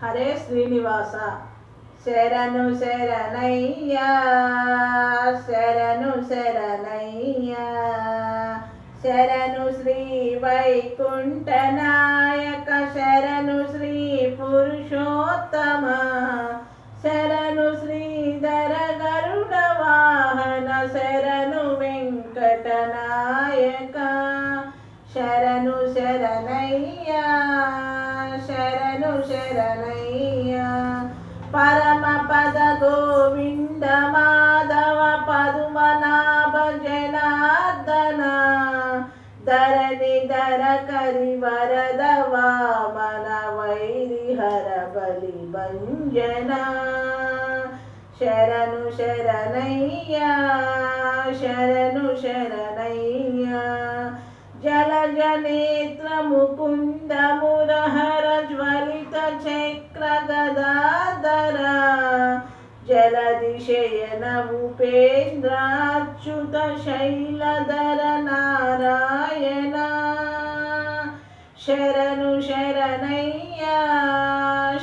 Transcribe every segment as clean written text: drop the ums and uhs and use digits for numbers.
హరే శ్రీనివాస శరణు శరణయ్యా శరణు శరణయ్యా శరణు శ్రీ వైకుంఠ నాయక శరణు శ్రీ పురుషోత్తమ శరణు శ్రీధర గరుడ వాహన శరణు వెంకట నాయక శరణు శరణయ్యా శరణు శరణయ్యా పరమ పద గోవింద మాధవ పద్మనాభ జనార్దన ధరణి ధర కరి వరద వామన వైరి హర బలి భంజన శరణు శరణయ్యా శరణు శరణయ్యా జలజ నేత్ర ముకుంద మురహర జ్వలిత చక్ర గదాధర జలధి శయన ఉపేంద్రాచ్యుత శైలధర నారాయణ శరణు శరణయ్యా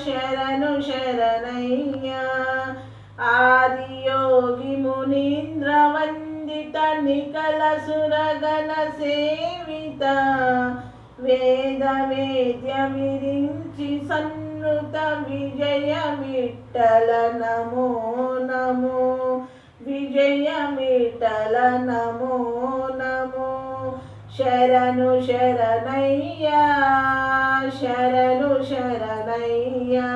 శరణు శరణయ్యా ఆదియోగి మునీంద్ర వందిత నికల సురగణ సేవిత వేద వేద్య విరించి సన్నుత విజయ విఠల నమో నమో విజయ విఠల నమో నమో శరణు శరణయ్యా శరణు శరణయ్యా